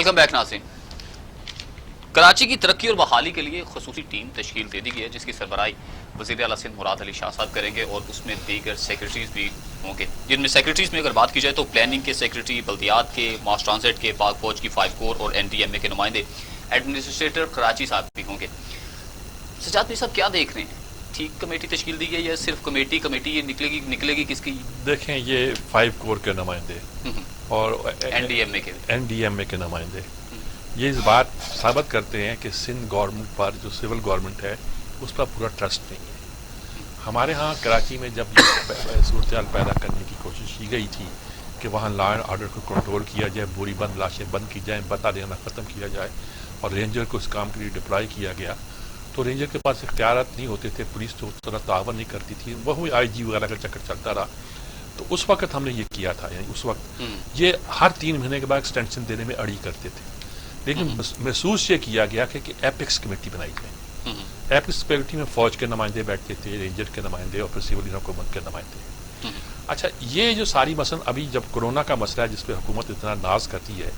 Welcome back ناظرین. کراچی کی ترقی اور بحالی کے لیے خصوصی ٹیم تشکیل دے دی گئی ہے جس کی سربراہی وزیر اعلیٰ سندھ مراد علی شاہ صاحب کریں گے اور اس میں دیگر سیکرٹریز بھی ہوں گے، جن میں سیکرٹریز میں اگر بات کی جائے تو پلاننگ کے سیکرٹری، بلدیات کے، ماس ٹرانزٹ کے، پاک فوج کی 5 کور اور NDMA کے نمائندے، ایڈمنسٹریٹر کراچی صاحب بھی ہوں گے. سجاد بھائی صاحب کیا دیکھ رہے ہیں؟ ٹھیک کمیٹی تشکیل دی گئی ہے یا صرف کمیٹی یہ نکلے گی کس کی؟ دیکھیں یہ 5 کور کے نمائندے اور NDMA کے نمائندے یہ اس بات ثابت کرتے ہیں کہ سندھ گورنمنٹ پر جو سول گورنمنٹ ہے اس پر پورا ٹرسٹ نہیں ہے. ہمارے ہاں کراچی میں جب یہ صورتحال پیدا کرنے کی کوشش کی گئی تھی کہ وہاں لا اینڈ آرڈر کو کنٹرول کیا جائے، بوری بند لاشیں بند کی جائیں، بتا دینا ختم کیا جائے اور رینجر کو اس کام کے لیے ڈپلائی کیا گیا، تو رینجر کے پاس اختیارات نہیں ہوتے تھے، پولیس تو اس طرح تعاون نہیں کرتی تھی، وہ IG وغیرہ کا چکر چلتا رہا. تو اس وقت ہم نے یہ کیا تھا، یعنی اس وقت یہ ہر 3 مہینے کے بعد ایکسٹینشن دینے میں اڑی کرتے تھے، لیکن محسوس یہ کیا گیا کہ ایپیکس کمیٹی بنائی جائے. ایپیکس کمیٹی میں فوج کے نمائندے بیٹھتے تھے، رینجر کے نمائندے اور پھر سول حکومت کے نمائندے. اچھا یہ جو ساری مثلا ابھی جب کورونا کا مسئلہ ہے جس پہ حکومت اتنا ناز کرتی ہے،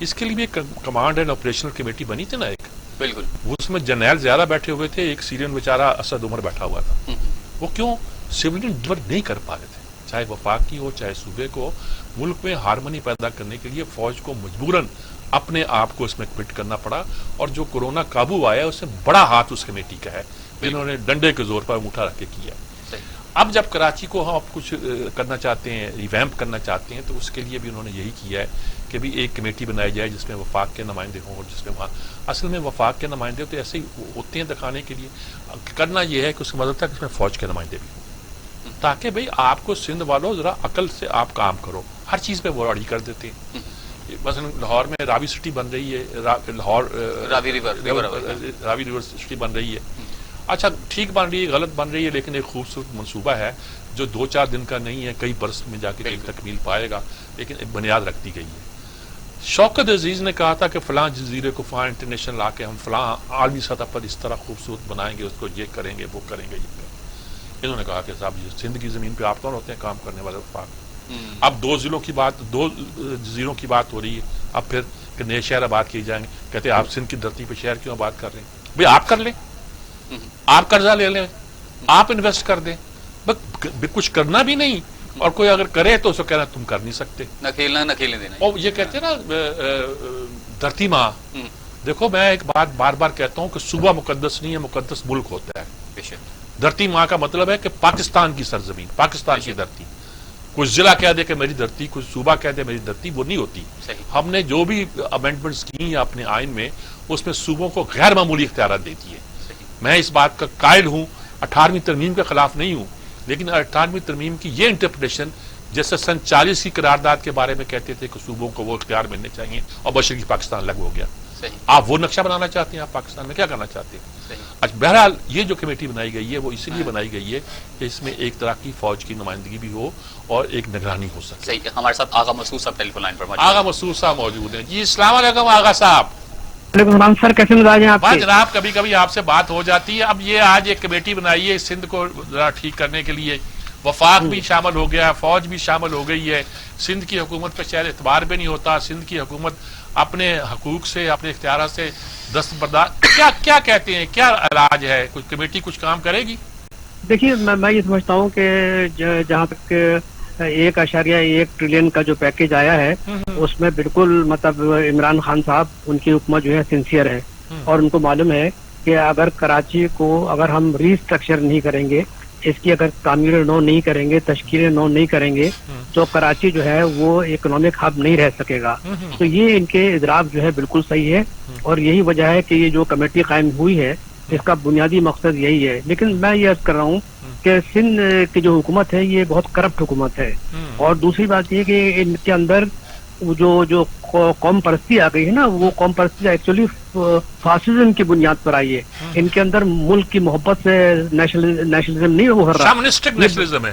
اس کے لیے بھی کمانڈ اینڈ آپریشنل کمیٹی بنی تھی نا ایک، بالکل اس میں جرنیل زیادہ بیٹھے ہوئے تھے، ایک سیرین بیچارہ اسد عمر بیٹھا ہوا تھا. وہ کیوں سویلین ڈیلیور نہیں کر پا رہے تھے، چاہے وفاق کی ہو چاہے صوبے کو. ملک میں ہارمنی پیدا کرنے کے لیے فوج کو مجبوراً اپنے آپ کو اس میں فٹ کرنا پڑا، اور جو کورونا قابو آیا اس سے بڑا ہاتھ اس کمیٹی کا ہے جنہوں نے ڈنڈے کے زور پر انگوٹھا رکھ کے کیا. اب جب کراچی کو ہم کچھ کرنا چاہتے ہیں، ریویمپ کرنا چاہتے ہیں، تو اس کے لیے بھی انہوں نے یہی کیا ہے کہ بھی ایک کمیٹی بنائی جائے جس میں وفاق کے نمائندے ہوں، اور جس میں وہاں اصل میں وفاق کے نمائندے تو ایسے ہی ہوتے ہیں دکھانے کے لیے. کرنا یہ ہے کہ اس کی مدد تک اس میں فوج کے نمائندے بھی ہوں، تاکہ بھئی آپ کو سندھ والوں ذرا عقل سے آپ کام کرو. ہر چیز پہ وہ اڑی کر دیتے ہیں. مثلا لاہور میں راوی سٹی بن رہی ہے، لاہور راوی ریور سٹی بن رہی ہے. اچھا ٹھیک بن رہی ہے، غلط بن رہی ہے، لیکن ایک خوبصورت منصوبہ ہے جو 2-4 دن کا نہیں ہے، کئی برس میں جا کے تکمیل پائے گا، لیکن ایک بنیاد رکھتی گئی ہے. شوکت عزیز نے کہا تھا کہ فلاں جزیرے کو فلاں انٹرنیشنل لا کے ہم فلاں عالمی سطح پر اس طرح خوبصورت بنائیں گے، اس کو یہ کریں گے وہ کریں گے یہ کریں گے. انہوں نے کہا کہ صاحب یہ سندھ کی زمین پہ آپ کون ہوتے ہیں کام کرنے والے وفاق؟ اب 2 جزیروں کی بات ہو رہی ہے، اب پھر کہ نئے شہر آباد کیے جائیں گے. کہتے ہیں آپ سندھ کی دھرتی پہ شہر کیوں آباد کر رہے ہیں؟ بھئی آپ کر لیں، آپ قرضہ لے لیں، آپ انویسٹ کر دیں، کچھ کرنا بھی نہیں، اور کوئی اگر کرے تو اسے کہنا تم کر نہیں سکتے، نہ کھیلنا نہ کھیلنے دینا. اور یہ کہتے ہیں نا دھرتی ماں. دیکھو میں ایک بات بار بار کہتا ہوں کہ صوبہ مقدس نہیں ہے، مقدس ملک ہوتا ہے. دھرتی ماں کا مطلب ہے کہ پاکستان کی سرزمین، پاکستان کی دھرتی. کچھ ضلع کہہ دے کہ میری دھرتی، کچھ صوبہ کہہ دے میری دھرتی، وہ نہیں ہوتی. ہم نے جو بھی امینڈمنٹس کی ہیں اپنے آئین میں، اس میں صوبوں کو غیر معمولی اختیارات دیتی ہے. میں اس بات کا قائل ہوں، 18ویں ترمیم کے خلاف نہیں ہوں، لیکن 18ویں ترمیم کی یہ انٹرپریٹیشن جیسے سن 40 کی قرارداد کے بارے میں کہتے تھے کہ صوبوں کو وہ اختیار ملنے چاہیے اور مشرقی پاکستان الگ ہو گیا. آپ وہ نقشہ بنانا چاہتے ہیں؟ آپ پاکستان میں کیا کرنا چاہتے ہیں؟ اچھا بہرحال یہ جو کمیٹی بنائی گئی ہے وہ اسی لیے بنائی گئی ہے کہ اس میں ایک طرح کی فوج کی نمائندگی بھی ہو اور ایک نگرانی ہو سکے. صحیح. ہمارے ساتھ آغا مسعود صاحب ٹیلی فون لائن پر موجود ہیں. آغا مسعود صاحب موجود ہیں. جی السلام علیکم آغا صاحب. وعلیکم السلام سر، کیسے مزاج ہیں آپ کے؟ جناب کبھی کبھی آپ سے بات ہو جاتی ہے. اب یہ آج ایک کمیٹی بنائی ہے سندھ کو ذرا ٹھیک کرنے کے لیے، وفاق بھی شامل ہو گیا، فوج بھی شامل ہو گئی ہے. سندھ کی حکومت پہ شاید اعتبار بھی نہیں ہوتا. سندھ کی حکومت اپنے حقوق سے، اپنے اختیارات سے دستبردار. کیا کہتے ہیں، کیا علاج ہے؟ کچھ کمیٹی کچھ کام کرے گی؟ دیکھیے میں یہ سمجھتا ہوں کہ جہاں تک 1.1 ٹریلین کا جو پیکیج آیا ہے اس میں بالکل مطلب عمران خان صاحب ان کی حکومت جو ہے سنسیئر ہے، اور ان کو معلوم ہے کہ اگر کراچی کو اگر ہم ری اسٹرکچر نہیں کریں گے، اس کی اگر تعمیر نو نہیں کریں گے، تشکیل نو نہیں کریں گے، تو کراچی جو ہے وہ اکنامک ہب نہیں رہ سکے گا. تو یہ ان کے ادراک جو ہے بالکل صحیح ہے، اور یہی وجہ ہے کہ یہ جو کمیٹی قائم ہوئی ہے اس کا بنیادی مقصد یہی ہے. لیکن میں یہ عرض کر رہا ہوں کہ سندھ کی جو حکومت ہے یہ بہت کرپٹ حکومت ہے، اور دوسری بات یہ کہ ان کے اندر جو قوم پرستی آ گئی ہے نا، وہ قوم پرستی ایکچولی فاسزم کی بنیاد پر آئی ہے. ان کے اندر ملک کی محبت سے نیشنلزم نہیں ابھر رہا،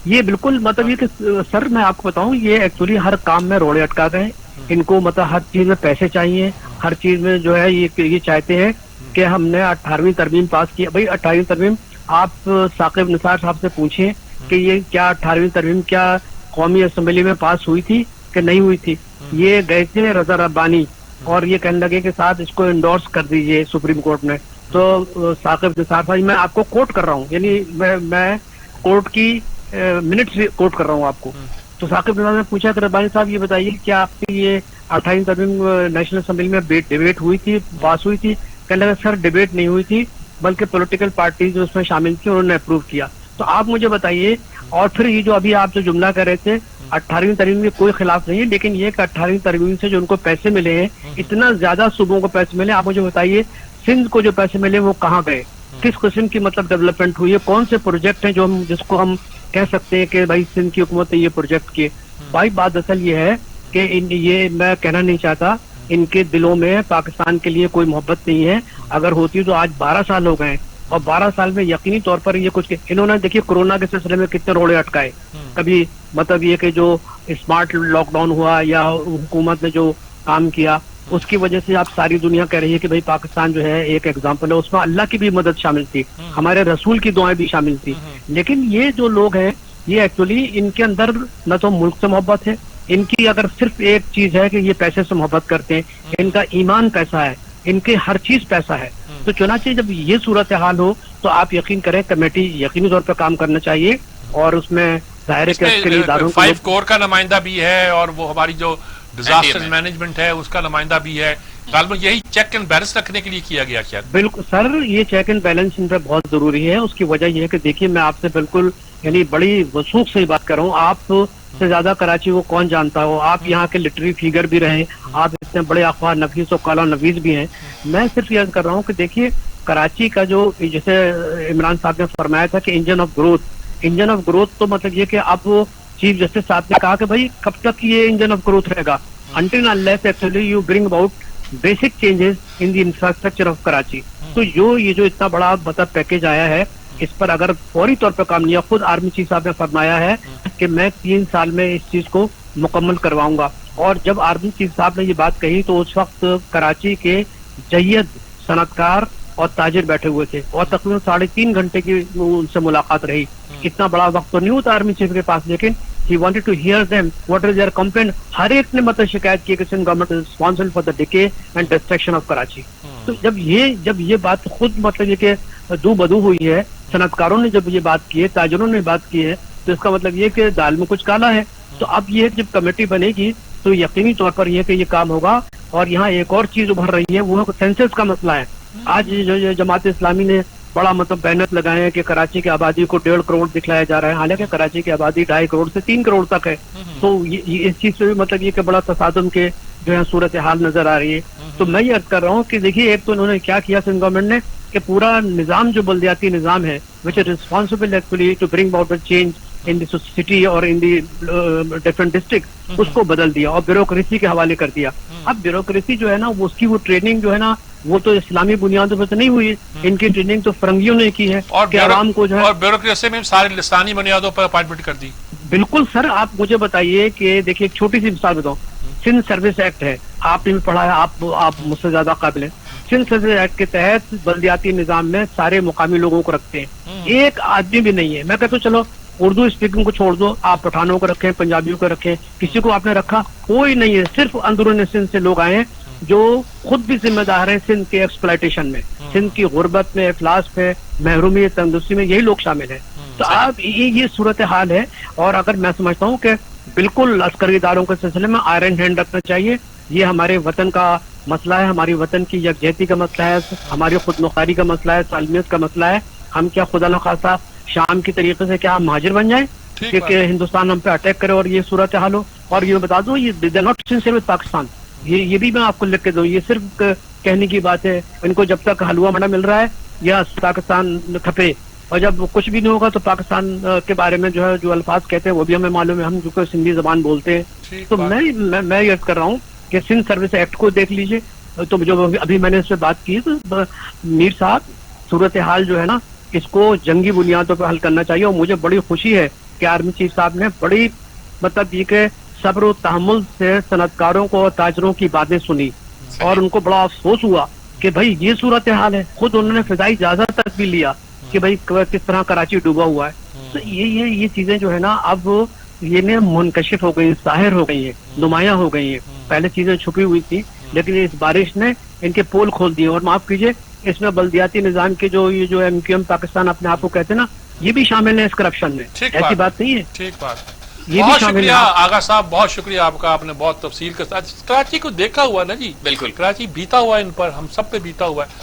یہ بالکل مطلب یہ کہ سر میں آپ کو بتاؤں یہ ایکچولی ہر کام میں روڑے اٹکا گئے. ان کو مطلب ہر چیز میں پیسے چاہیے، ہر چیز میں جو ہے یہ چاہتے ہیں کہ ہم نے 18ویں ترمیم پاس کی. بھائی 18ویں ترمیم آپ ثاقب نثار صاحب سے پوچھیں کہ یہ کیا 18ویں ترمیم کیا قومی اسمبلی میں پاس ہوئی تھی کہ نہیں ہوئی تھی. یہ گئے تھے رضا ربانی اور یہ کہنے لگے کہ صاحب اس کو انڈورس کر دیجئے سپریم کورٹ نے. تو ثاقب نثار صاحب میں آپ کو کوٹ کر رہا ہوں, یعنی میں کورٹ کی منٹس کوٹ کر رہا ہوں آپ کو. تو ثاقب نثار نے پوچھا کہ ربانی صاحب یہ بتائیے کیا آپ کی یہ 28 ترمیم نیشنل اسمبلی میں ڈیبیٹ ہوئی تھی, پاس ہوئی تھی؟ کہنے لگا سر ڈیبیٹ نہیں ہوئی تھی, بلکہ پولیٹیکل پارٹیز جو اس میں شامل تھی انہوں نے اپروو کیا. تو آپ مجھے بتائیے, اور پھر یہ جو ابھی آپ جو جملہ کر رہے تھے 18ویں ترمیم میں کوئی خلاف نہیں ہے, لیکن یہ کہ 18ویں ترمیم سے جو ان کو پیسے ملے ہیں, اتنا زیادہ صوبوں کو پیسے ملے, آپ مجھے بتائیے سندھ کو جو پیسے ملے وہ کہاں گئے, کس قسم کی مطلب ڈیولپمنٹ ہوئی ہے, کون سے پروجیکٹ ہیں جو جس کو ہم کہہ سکتے ہیں کہ بھائی سندھ کی حکومت نے یہ پروجیکٹ کیے. بھائی بات اصل یہ ہے کہ یہ میں کہنا نہیں چاہتا ان کے دلوں میں پاکستان کے لیے کوئی محبت نہیں ہے. اگر ہوتی تو آج 12 سال ہو گئے, اور 12 سال میں یقینی طور پر یہ کچھ انہوں نے دیکھیے کورونا کے سلسلے میں کتنے روڑے اٹکائے. کبھی مطلب یہ کہ جو اسمارٹ لاک ڈاؤن ہوا یا حکومت نے جو کام کیا, اس کی وجہ سے آپ ساری دنیا کہہ رہی ہے کہ بھائی پاکستان جو ہے ایک ایگزامپل ہے. اس میں اللہ کی بھی مدد شامل تھی, ہمارے رسول کی دعائیں بھی شامل تھی. لیکن یہ جو لوگ ہیں یہ ایکچولی ان کے اندر نہ تو ملک سے محبت ہے, ان کی اگر صرف ایک چیز ہے کہ یہ پیسے سے محبت کرتے ہیں, ان کا ایمان پیسہ ہے, ان کے ہر چیز پیسہ ہے. تو چنانچہ جب یہ صورتحال ہو تو آپ یقین کریں کمیٹی یقینی طور پہ کام کرنا چاہیے, اور اس میں ظاہر ہے کہ اس کے لیے اداروں 5 کور کا نمائندہ بھی ہے, اور وہ ہماری جو ڈیزاسٹر مینجمنٹ ہے اس کا نمائندہ بھی ہے. غالباً یہی چیک اینڈ بیلنس رکھنے کے لیے کیا گیا شاید. بالکل سر, یہ چیک اینڈ بیلنس ان پہ بہت ضروری ہے. اس کی وجہ یہ ہے کہ دیکھیے میں آپ سے بالکل یعنی بڑی وثوق سے بات کر رہا ہوں, آپ سے زیادہ کراچی کو کون جانتا ہو, آپ یہاں کے لٹری فیگر بھی رہے, آپ اتنے بڑے اخبار نفیس و کالا نویز بھی ہیں. میں صرف یہ کر رہا ہوں کہ دیکھیے کراچی کا جو جیسے عمران صاحب نے فرمایا تھا کہ انجن آف گروتھ, تو مطلب یہ کہ اب چیف جسٹس صاحب نے کہا کہ بھائی کب تک یہ انجن آف گروتھ رہے گا, until unless actually you bring about basic changes in the infrastructure of Karachi. تو یہ جو اتنا بڑا مطلب پیکیج آیا ہے, اس پر اگر فوری طور پر کام نہیں, خود آرمی چیف صاحب نے فرمایا ہے کہ میں 3 سال میں اس چیز کو مکمل کرواؤں گا. اور جب آرمی چیف صاحب نے یہ بات کہی تو اس وقت کراچی کے جید صنعت کار اور تاجر بیٹھے ہوئے تھے, اور تقریباً 3.5 گھنٹے کی ان سے ملاقات رہی. اتنا بڑا وقت تو نہیں ہوتا آرمی چیف کے پاس, لیکن he wanted to hear them what is their complaint. ہر ایک نے مطلب شکایت کی کہ Sindh government is responsible for the decay and destruction of Karachi. تو جب یہ بات خود مطلب یہ کہ دو بدو ہوئی ہے, صنعت کاروں نے جب یہ بات کی ہے, تاجروں نے بات کی ہے, تو اس کا مطلب یہ کہ دال میں کچھ کالا ہے. تو اب یہ جب کمیٹی بنے گی تو یقینی طور پر یہ کہ یہ کام ہوگا. اور یہاں ایک اور چیز ابھر رہی ہے, وہ سینسس کا مسئلہ ہے. آج جو جماعت اسلامی نے بڑا مطلب بینر لگائے ہیں کہ کراچی کی آبادی کو 1.5 کروڑ دکھلایا جا رہا ہے, حالانکہ کراچی کی آبادی 2.5 کروڑ سے 3 کروڑ تک ہے. تو اس چیز سے بھی مطلب یہ کہ بڑا تصادم کے جو ہے صورتحال نظر آ رہی ہے. تو میں یہ عرض کر رہا ہوں کہ دیکھیے ایک تو انہوں نے کیا کیا سندھ گورنمنٹ نے کہ پورا نظام جو بلدیاتی نظام ہے which is responsible actually to bring about a change in the city or in the different districts, اس کو بدل دیا اور بیوروکریسی کے حوالے کر دیا. اب بیوروکریسی جو ہے نا اس کی وہ ٹریننگ جو ہے نا وہ تو اسلامی بنیادوں پر تو نہیں ہوئی, ان کی ٹریننگ تو فرنگیوں نے کی ہے کہ عوام کو جو ہے, اور بیوروکریسی میں سارے لسانی بنیادوں پر اپائنٹمنٹ کر دی. بالکل سر, آپ مجھے بتائیے کہ دیکھیے ایک چھوٹی سی مثال بتاؤں, سندھ سروس ایکٹ ہے, آپ نے بھی پڑھا ہے, آپ مجھ سے زیادہ قابل ہیں. سندھ سروس ایکٹ کے تحت بلدیاتی نظام میں سارے مقامی لوگوں کو رکھتے ہیں, ایک آدمی بھی نہیں ہے. میں کہتا ہوں چلو اردو اسپیکنگ کو چھوڑ دو, آپ پٹھانوں کو رکھیں, پنجابیوں کو رکھیں, کسی کو آپ نے رکھا کوئی نہیں ہے. صرف اندرون سندھ سے لوگ آئے ہیں جو خود بھی ذمہ دار ہیں سندھ کے ایکسپلائٹیشن میں, سندھ کی غربت میں, افلاس میں, محرومی, تندرستی میں, یہی لوگ شامل ہیں. تو آپ یہ صورتحال ہے. اور اگر میں سمجھتا ہوں کہ بالکل عسکری اداروں کے سلسلے میں آئرن ہینڈ رکھنا چاہیے. یہ ہمارے وطن کا مسئلہ ہے, ہماری وطن کی یکجہتی کا مسئلہ ہے, ہماری خود مختاری کا مسئلہ ہے, سالمیت کا مسئلہ ہے. ہم کیا خدا نخواستہ شام کی طریقے سے کیا ہم مہاجر بن جائیں کہ ہندوستان ہم پہ اٹیک کرے اور یہ صورتحال ہو. اور یہ بتا دوں یہ they not sincere with Pakistan, یہ بھی میں آپ کو لکھ کے دوں, یہ صرف کہنے کی بات ہے. ان کو جب تک حلوہ مڑا مل رہا ہے یا پاکستان کھپے, اور جب کچھ بھی نہیں ہوگا تو پاکستان کے بارے میں جو ہے جو الفاظ کہتے ہیں وہ بھی ہمیں معلوم ہے, ہم جو کہ سندھی زبان بولتے ہیں. تو میں یہ کر رہا ہوں کہ سندھ سروس ایکٹ کو دیکھ لیجئے. تو جو ابھی میں نے اس پہ بات کی تو میر صاحب صورتحال جو ہے نا اس کو جنگی بنیادوں پہ حل کرنا چاہیے. اور مجھے بڑی خوشی ہے کہ آرمی چیف صاحب نے بڑی مطلب یہ کہ صبر و تحمل سے صنعت کاروں کو اور تاجروں کی باتیں سنی, اور ان کو بڑا افسوس ہوا کہ بھائی یہ صورتحال ہے. خود انہوں نے فضائی اجازت تک بھی لیا کہ بھائی کس طرح کراچی ڈوبا ہوا ہے. تو یہ چیزیں جو ہے نا اب یہ منکشف ہو گئی, ظاہر ہو گئی ہیں, نمایاں ہو گئی ہیں. پہلے چیزیں چھپی ہوئی تھی. لیکن اس بارش نے ان کے پول کھول دیے. اور معاف کیجیے اس میں بلدیاتی نظام کے جو یہ جو MQM پاکستان اپنے آپ کو کہتے ہیں نا, یہ بھی شامل ہے اس کرپشن میں. ایسی بات نہیں ہے. ٹھیک بات. یہ بھی بہت شامل شکریہ ہے. آغا صاحب, بہت شکریہ آپ کا, آپ نے بہت تفصیل کے ساتھ کراچی کو دیکھا ہوا نا جی. بالکل. کراچی بیتا ہوا ان پر, ہم سب پہ بیتا ہوا ہے.